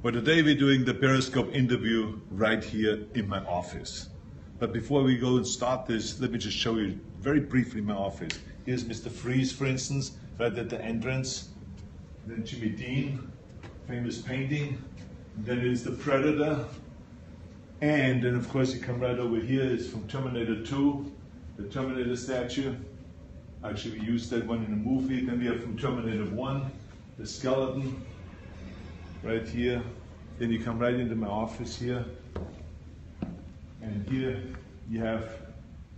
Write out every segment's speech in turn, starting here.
Well, today we're doing the Periscope interview right here in my office. But before we go and start this, let me just show you very briefly my office. Here's Mr. Freeze, for instance, right at the entrance. Then Jimmy Dean, famous painting. And then it's the Predator. And then of course you come right over here, it's from Terminator 2, the Terminator statue. Actually we used that one in the movie. Then we have from Terminator 1, the skeleton. Right here, then you come right into my office here, and here you have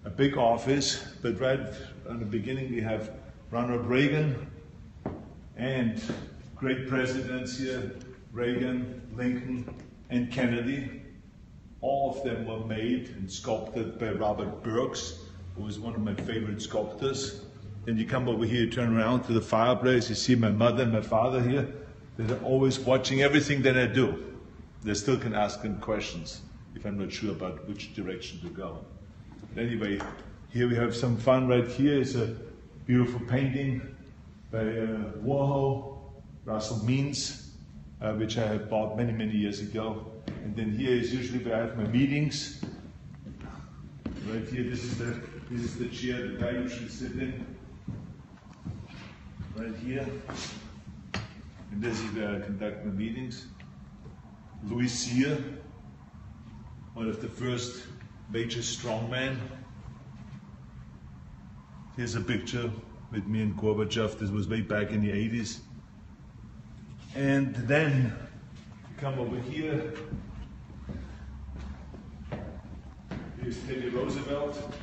a big office, but right on the beginning we have Ronald Reagan and great presidents here, Reagan, Lincoln, and Kennedy. All of them were made and sculpted by Robert Burks, who was one of my favorite sculptors. Then you come over here, you turn around to the fireplace, you see my mother and my father here. They're always watching everything that I do. They still can ask them questions if I'm not sure about which direction to go. But anyway, here we have some fun right here. It's a beautiful painting by Warhol, Russell Means, which I have bought many, many years ago. And then here is usually where I have my meetings. Right here, this is the chair that I usually sit in. Right here. And this is where I conduct my meetings. Louis Cyr, one of the first major strongmen. Here's a picture with me and Gorbachev. This was way back in the 80s. And then come over here. Here's Teddy Roosevelt,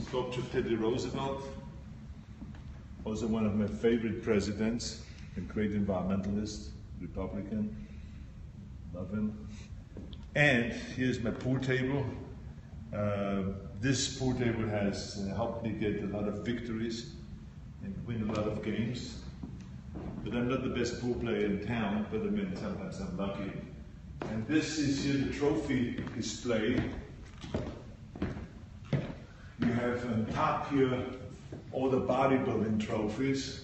sculpture of Teddy Roosevelt. Also one of my favorite presidents. A great environmentalist, Republican, love him. And here's my pool table. This pool table has helped me get a lot of victories and win a lot of games. But I'm not the best pool player in town, but I mean, sometimes I'm lucky. And this is here the trophy display. You have on top here all the bodybuilding trophies.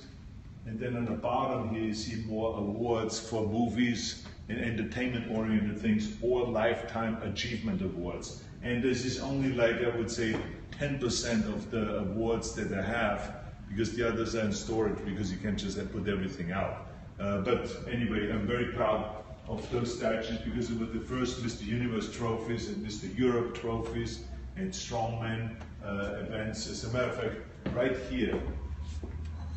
And then on the bottom here you see more awards for movies and entertainment-oriented things or lifetime achievement awards. And this is only like, I would say, 10% of the awards that I have, because the others are in storage because you can't just put everything out. But anyway, I'm very proud of those statues because it was the first Mr. Universe trophies and Mr. Europe trophies and strongman events. As a matter of fact, right here,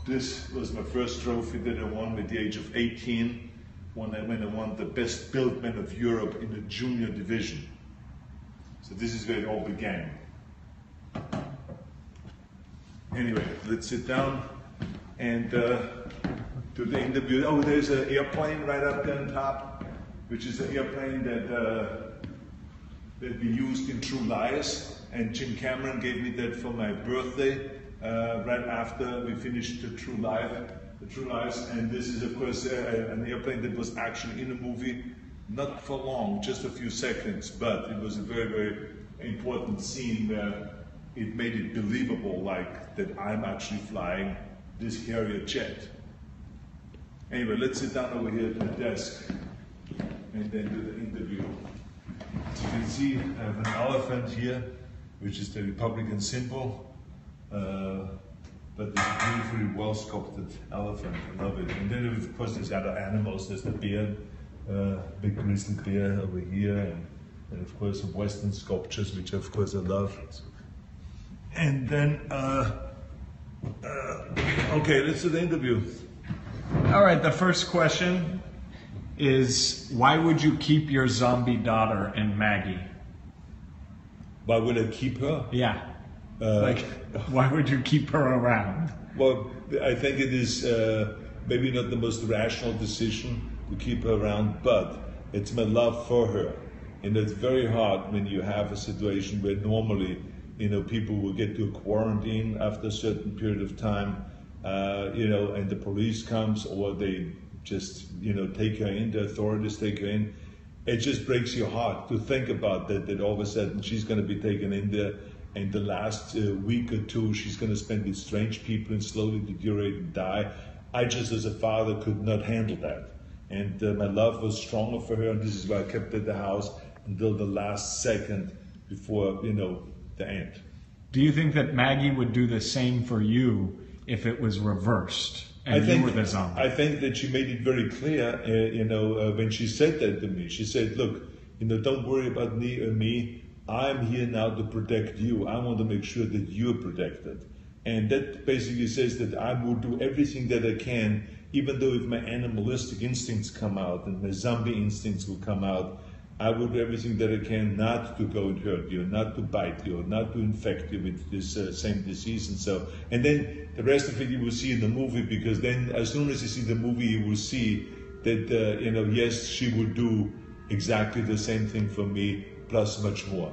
this was my first trophy that I won at the age of 18 when I won the best built man of Europe in the junior division. So this is where it all began. Anyway, let's sit down and do the interview. Oh, there's an airplane right up there on top, which is an airplane that we used in True Lies, and Jim Cameron gave me that for my birthday. Right after we finished the True Lies, and this is of course an airplane that was actually in a movie, not for long, just a few seconds, but it was a very, very important scene where it made it believable, like that I'm actually flying this Harrier jet. Anyway, let's sit down over here at the desk and then do the interview. As you can see, I have an elephant here, which is the Republican symbol. But it's a beautifully well sculpted elephant. I love it. And then of course there's other animals. There's the bear, big grizzly bear over here, and of course Western sculptures, which of course I love. And then, okay, let's do the interview. All right, the first question is, why would you keep your zombie daughter and Maggie? Why would I keep her? Yeah. Why would you keep her around? Well, I think it is maybe not the most rational decision to keep her around, but it's my love for her. And it's very hard when you have a situation where normally, people will get to a quarantine after a certain period of time, and the police comes, or they just, take her in, the authorities take her in. It just breaks your heart to think about that all of a sudden she's going to be taken in there. And the last week or two, she's going to spend with strange people and slowly deteriorate and die. I just, as a father, could not handle that. And my love was stronger for her, and this is why I kept her at the house until the last second before, the end. Do you think that Maggie would do the same for you if it was reversed and you were the zombie? I think that she made it very clear, when she said that to me. She said, look, don't worry about me. I'm here now to protect you. I want to make sure that you're protected. And that basically says that I will do everything that I can, even though if my animalistic instincts come out and my zombie instincts will come out, I will do everything that I can not to go and hurt you, not to bite you, not to infect you with this same disease and then the rest of it you will see in the movie, because then as soon as you see the movie, you will see that, yes, she will do exactly the same thing for me, plus much more.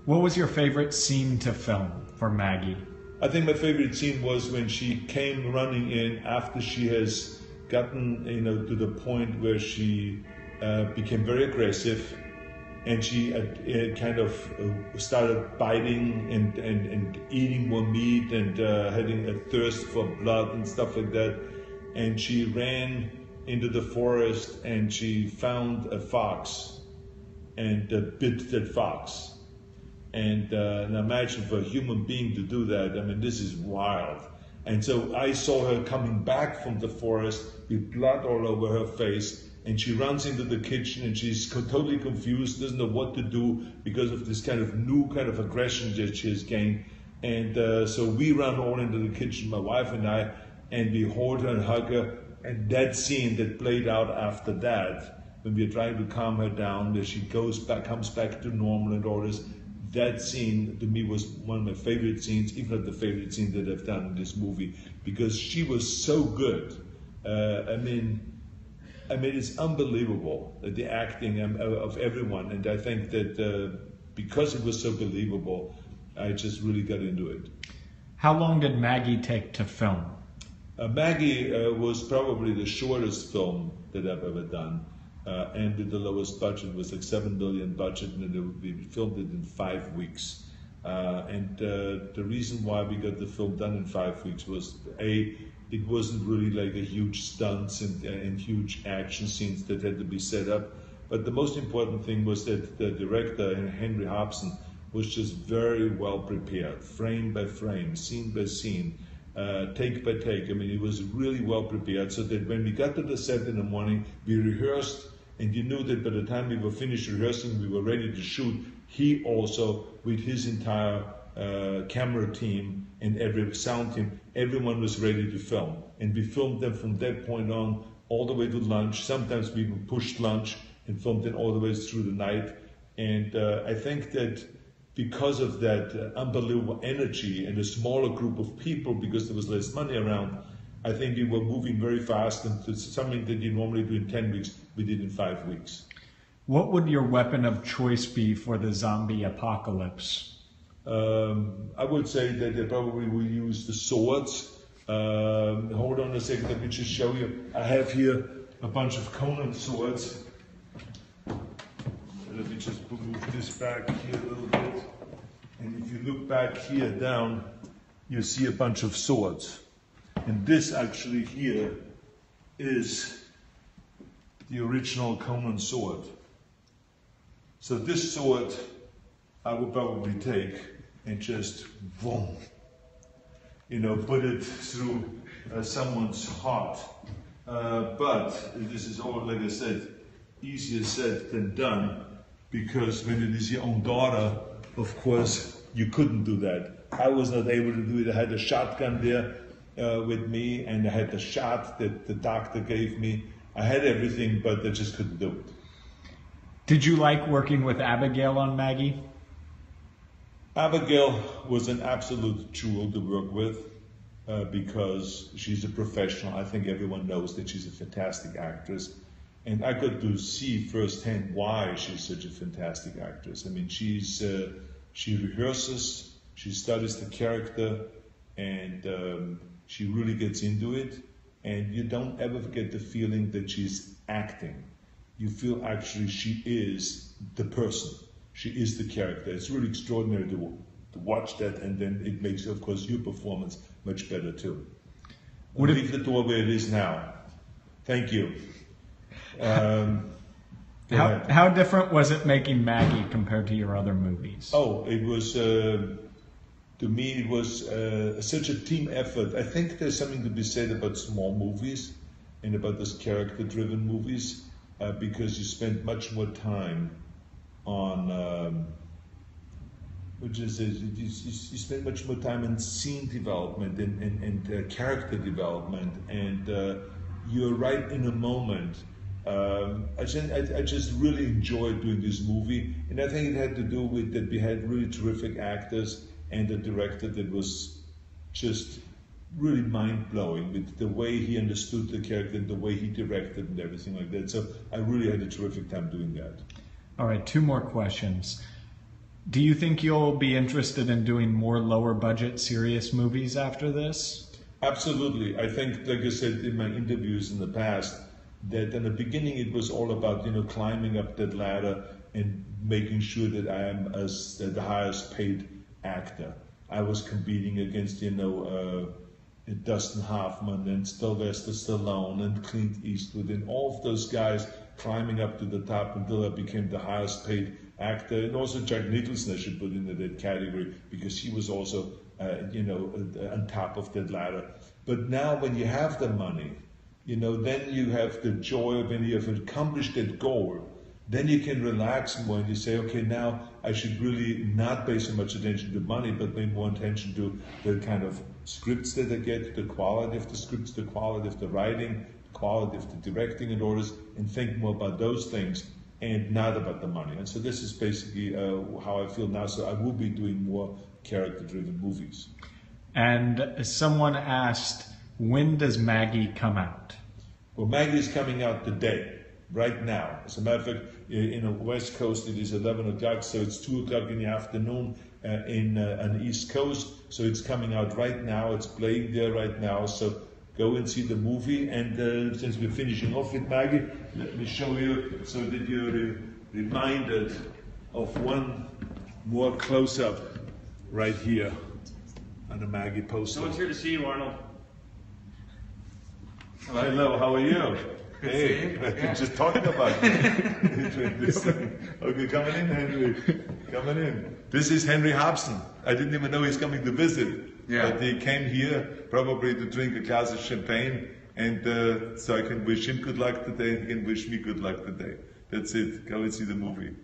What was your favorite scene to film for Maggie? I think my favorite scene was when she came running in after she has gotten, to the point where she became very aggressive, and she kind of started biting and eating more meat and having a thirst for blood and stuff like that. And she ran into the forest and she found a fox and bit that fox. And now imagine for a human being to do that, I mean, this is wild. And so I saw her coming back from the forest with blood all over her face, and she runs into the kitchen and she's totally confused, doesn't know what to do because of this kind of new kind of aggression that she has gained. And so we run all into the kitchen, my wife and I, and we hold her and hug her. And that scene that played out after that, when we're trying to calm her down, where she comes back to normal and all this, that scene to me was one of my favorite scenes, if not the favorite scene that I've done in this movie, because she was so good. I mean, it's unbelievable, the acting of everyone, and I think that because it was so believable, I just really got into it. How long did Maggie take to film? Maggie was probably the shortest film that I've ever done, and with the lowest budget. It was like $7 million budget, and we filmed it in 5 weeks. And the reason why we got the film done in 5 weeks was, it wasn't really like a huge stunts and huge action scenes that had to be set up. But the most important thing was that the director, Henry Hobson, was just very well prepared, frame by frame, scene by scene, take by take. I mean, he was really well prepared, so that when we got to the set in the morning, we rehearsed, and you knew that by the time we were finished rehearsing, we were ready to shoot. He also, with his entire camera team and every sound team, everyone was ready to film. And we filmed them from that point on all the way to lunch. Sometimes we pushed lunch and filmed it all the way through the night. And I think that because of that unbelievable energy and a smaller group of people, because there was less money around, I think we were moving very fast, and something that you normally do in 10 weeks, we did in 5 weeks. What would your weapon of choice be for the zombie apocalypse? I would say that they probably will use the swords. Hold on a second, let me just show you. I have here a bunch of Conan swords. Let me just move this back here a little bit. And if you look back here down, you see a bunch of swords. And this actually here is the original Conan sword. So this sword I would probably take and just, boom, put it through someone's heart. But this is all, like I said, easier said than done, because when it is your own daughter, of course, you couldn't do that. I was not able to do it. I had a shotgun there with me, and I had the shot that the doctor gave me. I had everything, but I just couldn't do it. Did you like working with Abigail on Maggie? Abigail was an absolute jewel to work with because she's a professional. I think everyone knows that she's a fantastic actress. And I got to see firsthand why she's such a fantastic actress. I mean, she rehearses, she studies the character, and she really gets into it. And you don't ever get the feeling that she's acting. You feel actually she is the person. She is the character. It's really extraordinary to watch that, and then it makes, of course, your performance much better too. Leave the door where it is now. Thank you. How different was it making Maggie compared to your other movies? Oh, it was, to me, it was such a team effort. I think there's something to be said about small movies and about those character-driven movies because you spend much more time on, you spend much more time in scene development and character development, and you're right in a moment. I just really enjoyed doing this movie, and I think it had to do with that we had really terrific actors and a director that was just really mind-blowing with the way he understood the character and the way he directed and everything like that. So I really had a terrific time doing that. All right, 2 more questions. Do you think you'll be interested in doing more lower-budget, serious movies after this? Absolutely. I think, like I said in my interviews in the past, that in the beginning it was all about, climbing up that ladder and making sure that I am the highest paid actor. I was competing against, Dustin Hoffman and Sylvester Stallone and Clint Eastwood and all of those guys climbing up to the top until I became the highest paid actor. And also Jack Nicholson I should put into that category because he was also, on top of that ladder. But now when you have the money, then you have the joy of when you have accomplished that goal. Then you can relax more and you say, okay, now I should really not pay so much attention to money, but pay more attention to the kind of scripts that I get, the quality of the scripts, the quality of the writing, the quality of the directing and orders, and think more about those things and not about the money. And so this is basically how I feel now. So I will be doing more character-driven movies. And someone asked, when does Maggie come out? Well, Maggie is coming out today, right now. As a matter of fact, in the West Coast it is 11 o'clock, so it's 2 o'clock in the afternoon on the East Coast. So it's coming out right now, it's playing there right now. So go and see the movie. And since we're finishing off with Maggie, let me show you so that you're reminded of one more close-up right here on the Maggie poster. Someone's here to see you, Arnold. Hello, how are you? Hey, just talking about this thing. Okay, coming in, Henry. Coming in. This is Henry Hobson. I didn't even know he's coming to visit. Yeah. But he came here probably to drink a glass of champagne, and so I can wish him good luck today, and he can wish me good luck today. That's it. Go and see the movie.